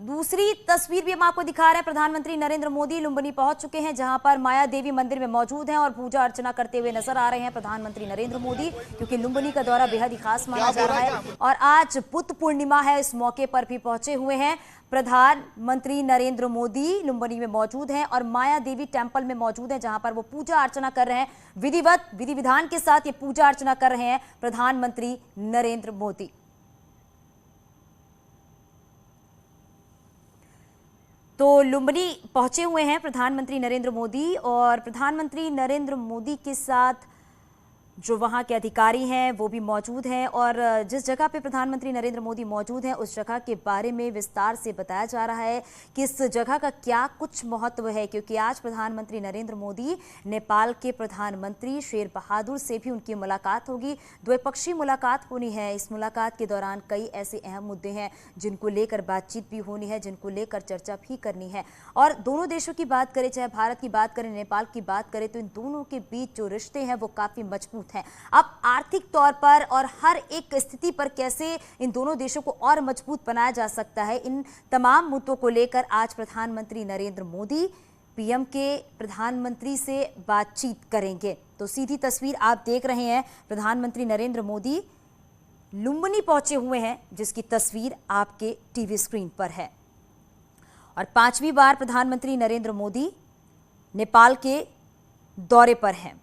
दूसरी तस्वीर भी हम आपको दिखा रहे हैं। प्रधानमंत्री नरेंद्र मोदी लुम्बिनी पहुंच चुके हैं, जहां पर माया देवी मंदिर में मौजूद हैं और पूजा अर्चना करते हुए नजर आ रहे हैं प्रधानमंत्री नरेंद्र मोदी, क्योंकि लुम्बिनी का दौरा बेहद ही खास माना जा रहा है। और आज बुद्ध पूर्णिमा है, इस मौके पर भी पहुंचे हुए हैं प्रधानमंत्री नरेंद्र मोदी। लुम्बिनी में मौजूद हैं और माया देवी टेम्पल में मौजूद हैं, जहां पर वो पूजा अर्चना कर रहे हैं। विधि विधान के साथ ये पूजा अर्चना कर रहे हैं प्रधानमंत्री नरेंद्र मोदी। तो लुम्बिनी पहुंचे हुए हैं प्रधानमंत्री नरेंद्र मोदी, और प्रधानमंत्री नरेंद्र मोदी के साथ जो वहां के अधिकारी हैं वो भी मौजूद हैं। और जिस जगह पे प्रधानमंत्री नरेंद्र मोदी मौजूद हैं उस जगह के बारे में विस्तार से बताया जा रहा है कि इस जगह का क्या कुछ महत्व है, क्योंकि आज प्रधानमंत्री नरेंद्र मोदी नेपाल के प्रधानमंत्री शेर बहादुर से भी उनकी मुलाकात होगी। द्विपक्षीय मुलाकात होनी है। इस मुलाकात के दौरान कई ऐसे अहम मुद्दे हैं जिनको लेकर बातचीत भी होनी है, जिनको लेकर चर्चा भी करनी है। और दोनों देशों की बात करें, चाहे भारत की बात करें, नेपाल की बात करें, तो इन दोनों के बीच जो रिश्ते हैं वो काफी मजबूत है। अब आर्थिक तौर पर और हर एक स्थिति पर कैसे इन दोनों देशों को और मजबूत बनाया जा सकता है, इन तमाम मुद्दों को लेकर आज प्रधानमंत्री नरेंद्र मोदी पीएम के प्रधानमंत्री से बातचीत करेंगे। तो सीधी तस्वीर आप देख रहे हैं, प्रधानमंत्री नरेंद्र मोदी लुम्बिनी पहुंचे हुए हैं, जिसकी तस्वीर आपके टीवी स्क्रीन पर है। और 5वीं बार प्रधानमंत्री नरेंद्र मोदी नेपाल के दौरे पर हैं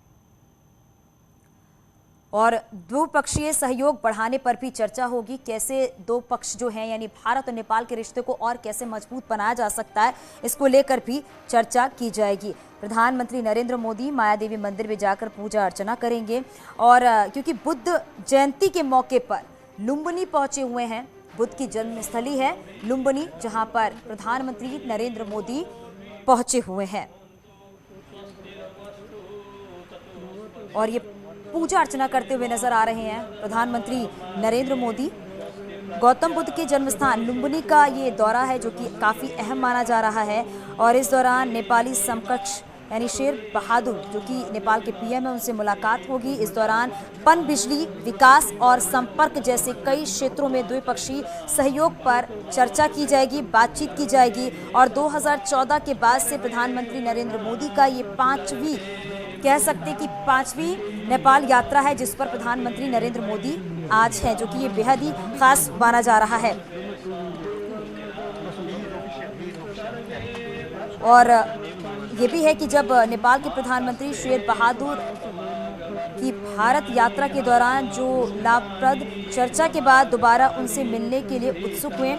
और द्विपक्षीय सहयोग बढ़ाने पर भी चर्चा होगी। कैसे दो पक्ष जो हैं, यानी भारत और नेपाल के रिश्ते को और कैसे मजबूत बनाया जा सकता है, इसको लेकर भी चर्चा की जाएगी। प्रधानमंत्री नरेंद्र मोदी माया देवी मंदिर में जाकर पूजा अर्चना करेंगे, और क्योंकि बुद्ध जयंती के मौके पर लुम्बिनी पहुंचे हुए हैं, बुद्ध की जन्मस्थली है लुम्बिनी, जहां पर प्रधानमंत्री नरेंद्र मोदी पहुंचे हुए हैं। और ये पूजा अर्चना करते हुए नजर आ रहे हैं प्रधानमंत्री नरेंद्र मोदी। गौतम बुद्ध के जन्मस्थान लुम्बिनी का ये दौरा है जो कि काफ़ी अहम माना जा रहा है। और इस दौरान नेपाली समकक्ष यानी शेर बहादुर जो कि नेपाल के पीएम है, उनसे मुलाकात होगी। इस दौरान पनबिजली, विकास और संपर्क जैसे कई क्षेत्रों में द्विपक्षीय सहयोग पर चर्चा की जाएगी, बातचीत की जाएगी। और 2014 के बाद से प्रधानमंत्री नरेंद्र मोदी का ये कह सकते कि पांचवी नेपाल यात्रा है, जिस पर प्रधानमंत्री नरेंद्र मोदी आज हैं, जो कि ये बेहद ही खास माना जा रहा है। और ये भी है कि जब नेपाल के प्रधानमंत्री शेर बहादुर की भारत यात्रा के दौरान जो लाभप्रद चर्चा के बाद दोबारा उनसे मिलने के लिए उत्सुक हुए,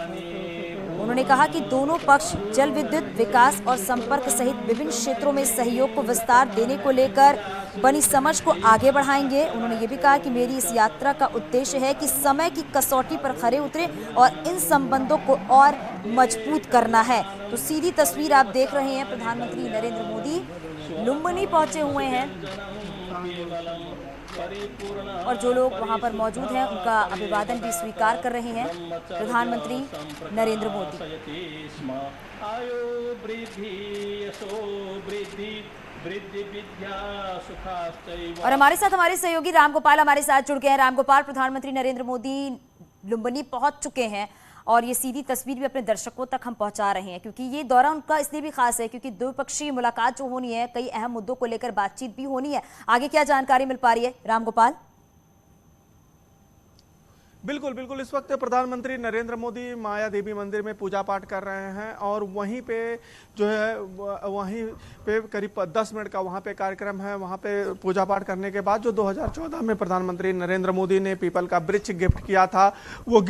उन्होंने कहा कि दोनों पक्ष जल विद्युत, विकास और संपर्क सहित विभिन्न क्षेत्रों में सहयोग को विस्तार देने को लेकर बनी समझ को आगे बढ़ाएंगे। उन्होंने ये भी कहा कि मेरी इस यात्रा का उद्देश्य है कि समय की कसौटी पर खरे उतरे और इन संबंधों को और मजबूत करना है। तो सीधी तस्वीर आप देख रहे हैं, प्रधानमंत्री नरेंद्र मोदी लुम्बिनी पहुंचे हुए हैं और जो लोग वहां पर मौजूद हैं उनका अभिवादन भी स्वीकार कर रहे हैं प्रधानमंत्री नरेंद्र मोदी। और हमारे साथ हमारे सहयोगी रामगोपाल हमारे साथ जुड़ गए हैं। रामगोपाल, प्रधानमंत्री नरेंद्र मोदी लुम्बिनी पहुंच चुके हैं और ये सीधी तस्वीर भी अपने दर्शकों तक हम पहुंचा रहे हैं, क्योंकि ये दौरा उनका इसलिए भी खास है क्योंकि द्विपक्षीय मुलाकात जो होनी है, कई अहम मुद्दों को लेकर बातचीत भी होनी है। आगे क्या जानकारी मिल पा रही है रामगोपाल? बिल्कुल बिल्कुल, इस वक्त प्रधानमंत्री नरेंद्र मोदी माया देवी मंदिर में पूजा पाठ कर रहे हैं और वहीं पे जो है वहीं पे करीब 10 मिनट का वहाँ पे कार्यक्रम है। वहाँ पे पूजा पाठ करने के बाद जो 2014 में प्रधानमंत्री नरेंद्र मोदी ने पीपल का वृक्ष गिफ्ट किया था, वो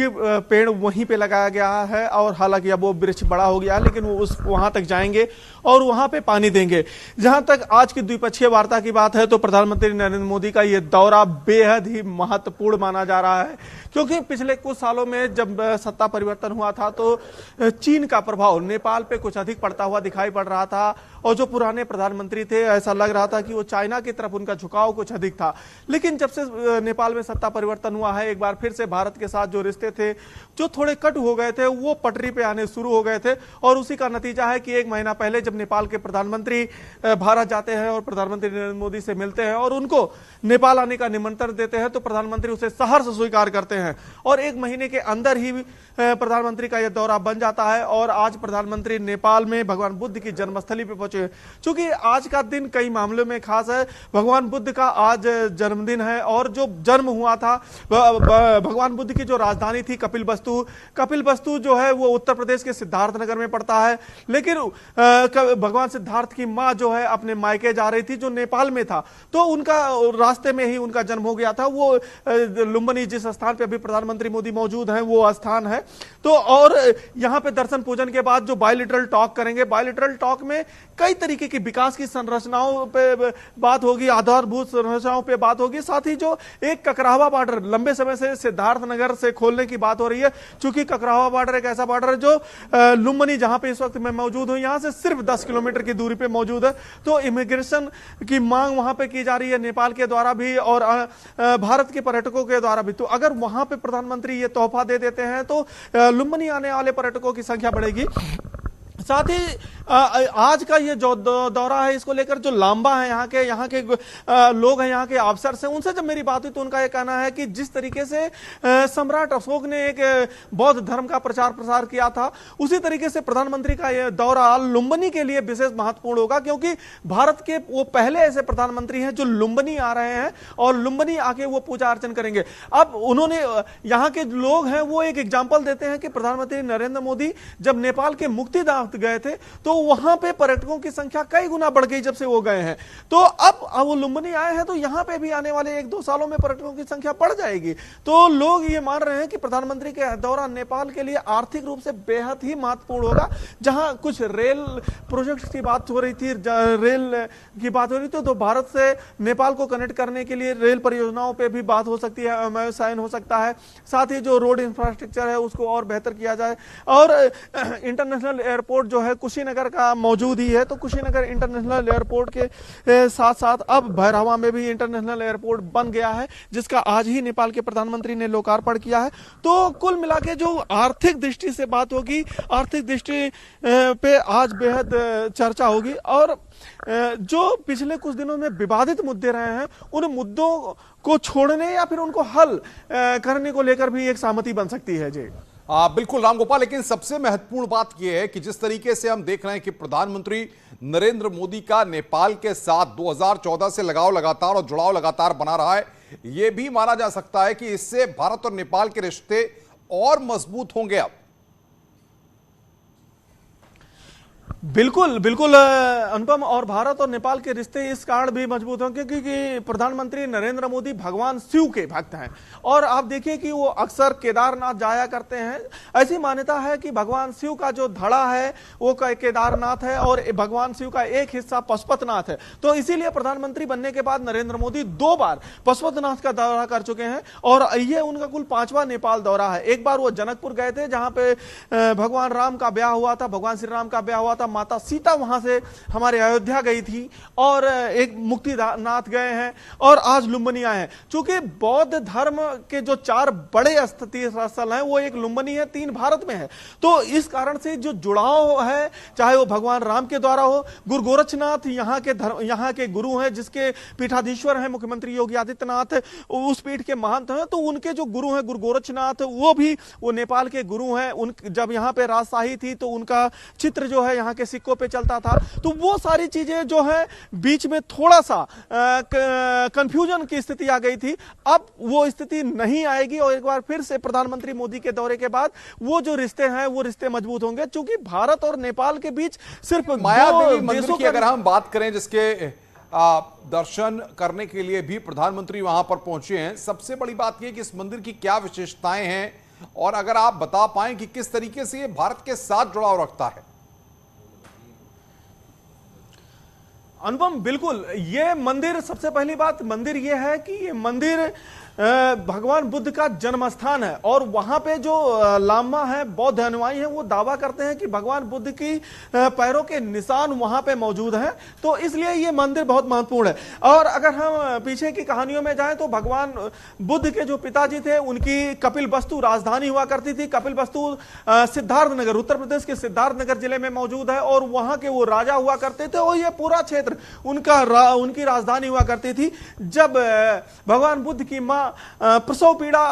पेड़ वहीं पे लगाया गया है। और हालांकि अब वो वृक्ष बड़ा हो गया है, लेकिन वो वहाँ तक जाएंगे और वहाँ पे पानी देंगे। जहाँ तक आज की द्विपक्षीय वार्ता की बात है तो प्रधानमंत्री नरेंद्र मोदी का ये दौरा बेहद ही महत्वपूर्ण माना जा रहा है, क्योंकि पिछले कुछ सालों में जब सत्ता परिवर्तन हुआ था तो चीन का प्रभाव नेपाल पे कुछ अधिक पड़ता हुआ दिखाई पड़ रहा था और जो पुराने प्रधानमंत्री थे ऐसा लग रहा था कि वो चाइना की तरफ उनका झुकाव कुछ अधिक था। लेकिन जब से नेपाल में सत्ता परिवर्तन हुआ है, एक बार फिर से भारत के साथ जो रिश्ते थे जो थोड़े कट हो गए थे वो पटरी पे आने शुरू हो गए थे। और उसी का नतीजा है कि 1 महीना पहले जब नेपाल के प्रधानमंत्री भारत जाते हैं और प्रधानमंत्री नरेंद्र मोदी से मिलते हैं और उनको नेपाल आने का निमंत्रण देते हैं तो प्रधानमंत्री उसे सहर्ष स्वीकार करते हैं। हैं और 1 महीने के अंदर ही प्रधानमंत्री का यह दौरा बन जाता है और आज प्रधानमंत्री नेपाल में भगवान बुद्ध की जन्मस्थली पे पहुंचे। चूंकि आज का दिन कई मामलों में खास है, भगवान बुद्ध का आज जन्मदिन है और जो जन्म हुआ था भगवान बुद्ध की जो राजधानी थी कपिलवस्तु जो है वो उत्तर प्रदेश के सिद्धार्थनगर में पड़ता है, लेकिन भगवान सिद्धार्थ की मां जो है अपने मायके जा रही थी जो नेपाल में था, तो उनका रास्ते में ही उनका जन्म हो गया था। वो लुम्बिनी जिस स्थान पे अभी प्रधानमंत्री मोदी मौजूद हैं वो स्थान है। तो और यहां पे दर्शन पूजन के बाद जो बायलिटरल टॉक करेंगे, बायलिटरल टॉक में कई तरीके की विकास की संरचनाओं पे बात होगी, आधारभूत संरचनाओं पे बात होगी, साथ ही जो एक ककरावा बॉर्डर लंबे समय से सिद्धार्थनगर से खोलने की बात हो रही है। चूंकि ककरावा बॉर्डर एक ऐसा बॉर्डर है जो लुम्बिनी जहां पे इस वक्त मैं मौजूद हूं यहां से सिर्फ 10 किलोमीटर की दूरी पे मौजूद है, तो इमिग्रेशन की मांग वहां पे की जा रही है नेपाल के द्वारा भी और भारत के पर्यटकों के द्वारा भी। तो अगर वहां पे प्रधानमंत्री ये तोहफा दे देते हैं तो लुम्बिनी आने वाले पर्यटकों की संख्या बढ़ेगी। साथ ही आज का ये जो दौरा है इसको लेकर जो लांबा है यहाँ के लोग हैं, यहाँ के अफसर से, उनसे जब मेरी बात हुई तो उनका ये कहना है कि जिस तरीके से सम्राट अशोक ने एक बौद्ध धर्म का प्रचार प्रसार किया था उसी तरीके से प्रधानमंत्री का यह दौरा लुम्बिनी के लिए विशेष महत्वपूर्ण होगा, क्योंकि भारत के वो पहले ऐसे प्रधानमंत्री हैं जो लुम्बिनी आ रहे हैं और लुम्बिनी आके वो पूजा अर्चन करेंगे। अब उन्होंने यहाँ के लोग हैं वो एक एग्जाम्पल देते हैं कि प्रधानमंत्री नरेंद्र मोदी जब नेपाल के मुक्तिदाता गए थे तो वहां पे पर्यटकों की संख्या कई गुना बढ़ गई जब से वो गए हैं। तो अब वो लुम्बिनी आए हैं तो यहां पे भी आने वाले 1-2 सालों में पर्यटकों की संख्या बढ़ जाएगी। तो लोग ये मान रहे हैं कि प्रधानमंत्री के दौरा नेपाल के लिए आर्थिक रूप से बेहद ही महत्वपूर्ण होगा। जहां कुछ रेल प्रोजेक्ट की बात हो रही थी, रेल की बात हो रही थी, तो भारत से नेपाल को कनेक्ट करने के लिए रेल परियोजनाओं पर भी बात हो सकती है, एमओयू साइन हो सकता है। साथ ही जो रोड इंफ्रास्ट्रक्चर है उसको और बेहतर किया जाए और इंटरनेशनल एयरपोर्ट जो है कुशीनगर का मौजूद ही है, तो कुशीनगर इंटरनेशनल एयरपोर्ट के साथ साथ अब भैरहवा में भी इंटरनेशनल एयरपोर्ट बन गया है जिसका आज ही नेपाल के प्रधानमंत्री ने लोकार्पण किया है। तो कुल मिला के जो आर्थिक दृष्टि से बात होगी, आर्थिक दृष्टि पे आज बेहद चर्चा होगी और जो पिछले कुछ दिनों में विवादित मुद्दे रहे हैं उन मुद्दों को छोड़ने या फिर उनको हल करने को लेकर भी एक सहमति बन सकती है। जी बिल्कुल रामगोपाल, लेकिन सबसे महत्वपूर्ण बात यह है कि जिस तरीके से हम देख रहे हैं कि प्रधानमंत्री नरेंद्र मोदी का नेपाल के साथ 2014 से लगाव लगातार और जुड़ाव लगातार बना रहा है, यह भी माना जा सकता है कि इससे भारत और नेपाल के रिश्ते और मजबूत होंगे। अब बिल्कुल बिल्कुल अनुपम, और भारत और नेपाल के रिश्ते इस कारण भी मजबूत होंगे क्योंकि प्रधानमंत्री नरेंद्र मोदी भगवान शिव के भक्त हैं और आप देखिए कि वो अक्सर केदारनाथ जाया करते हैं। ऐसी मान्यता है कि भगवान शिव का जो धड़ा है वो केदारनाथ है और भगवान शिव का एक हिस्सा पशुपतनाथ है। तो इसीलिए प्रधानमंत्री बनने के बाद नरेंद्र मोदी 2 बार पशुपतनाथ का दौरा कर चुके हैं और ये उनका कुल 5वां नेपाल दौरा है। एक बार वो जनकपुर गए थे जहां पे भगवान राम का ब्याह हुआ था, भगवान श्री राम का ब्याह हुआ था, माता सीता वहां से हमारे अयोध्या गई थी और एक मुक्तिनाथ गए हैं और आज लुम्बिनी आए हैं। चूंकि बौद्ध धर्म के जो 4 बड़े तीर्थ स्थल हैं वो एक लुम्बिनी है, 3 भारत में है, तो इस कारण से जो जुड़ाव है चाहे वो भगवान राम के द्वारा हो, गुरु गोरक्षनाथ यहाँ के गुरु हैं जिसके पीठाधीश्वर हैं मुख्यमंत्री योगी आदित्यनाथ, उस पीठ के महंत हैं, तो उनके जो गुरु हैं गुरु गोरक्षनाथ वो नेपाल के गुरु हैं। जब यहाँ पे राजशाही थी तो उनका चित्र जो है यहाँ के सिक्कों पे चलता था। तो वो सारी चीजें जो है बीच में थोड़ा सा कंफ्यूजन की स्थिति आ गई थी, अब वो स्थिति नहीं आएगी और एक बार फिर से प्रधानमंत्री मोदी के दौरे के बाद वो जो रिश्ते हैं वो रिश्ते मजबूत होंगे। चूंकि भारत और नेपाल के बीच सिर्फ मायादेवी मंदिर की अगर हम बात करें जिसके दर्शन करने के लिए भी प्रधानमंत्री वहां पर पहुंचे हैं, सबसे बड़ी बात यह कि इस मंदिर की क्या विशेषताएं हैं और अगर आप बता पाएं कि किस तरीके से ये भारत के साथ जुड़ाव रखता है। अनुपम, बिल्कुल, ये मंदिर, सबसे पहली बात मंदिर ये है कि ये मंदिर भगवान बुद्ध का जन्म स्थान है और वहां पे जो लामा है, बौद्ध अनुयायी हैं, वो दावा करते हैं कि भगवान बुद्ध की पैरों के निशान वहां पे मौजूद हैं, तो इसलिए ये मंदिर बहुत महत्वपूर्ण है। और अगर हम पीछे की कहानियों में जाएं तो भगवान बुद्ध के जो पिताजी थे उनकी कपिलवस्तु राजधानी हुआ करती थी। कपिलवस्तु सिद्धार्थनगर, उत्तर प्रदेश के सिद्धार्थनगर जिले में मौजूद है और वहां के वो राजा हुआ करते थे और ये पूरा क्षेत्र उनकी राजधानी हुआ करती थी। जब भगवान बुद्ध की मां प्रसव पीड़ा,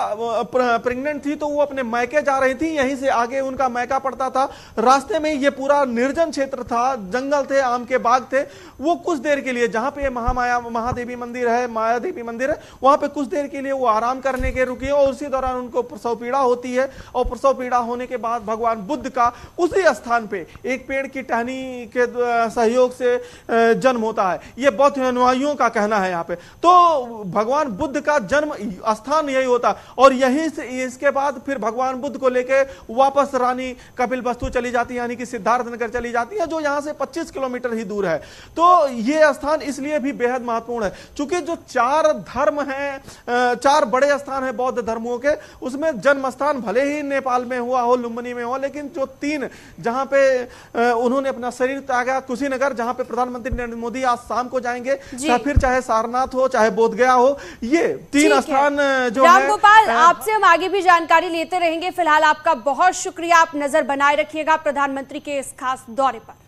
प्रेग्नेंट थी तो वो अपने मैके जा रही थी, यहीं से आगे उनका मैका पड़ता था। रास्ते में ये पूरा निर्जन क्षेत्र था, जंगल थे, आम के बाग थे। वो कुछ देर के लिए, जहां पे महादेवी मंदिर है, माया देवी मंदिर है, वहां पे कुछ देर के लिए वो आराम करने के रुकी और उसी दौरान उनको प्रसव पीड़ा होती है। और प्रसव पीड़ा होने के बाद भगवान बुद्ध का उसी स्थान पे एक पेड़ की टहनी के सहयोग से जन्म होता है। ये बौद्ध अनुयायियों का कहना है यहाँ पे। तो भगवान बुद्ध का जन्म स्थान यही होता और यहीं से इसके बाद फिर भगवान बुद्ध को लेके वापस रानी कपिलवस्तु चली जाती है, यानी कि सिद्धार्थ नगर चली जाती है, जो यहाँ से 25 किलोमीटर ही दूर है। तो ये स्थान इसलिए भी बेहद महत्वपूर्ण है, चूंकि जो 4 धर्म हैं, 4 बड़े स्थान हैं बौद्ध धर्मों के, उसमें जन्म स्थान भले ही नेपाल में हुआ हो, लुम्बिनी में हो, लेकिन जो 3 जहां पे उन्होंने अपना शरीर त्यागा, कुशीनगर जहां पे प्रधानमंत्री नरेंद्र मोदी आज शाम को जाएंगे, फिर चाहे सारनाथ हो, चाहे बोधगया हो, ये 3 स्थान जो है। रामगोपाल, आपसे हम आगे भी जानकारी लेते रहेंगे। फिलहाल आपका बहुत शुक्रिया, आप नजर बनाए रखिएगा प्रधानमंत्री के इस खास दौरे पर।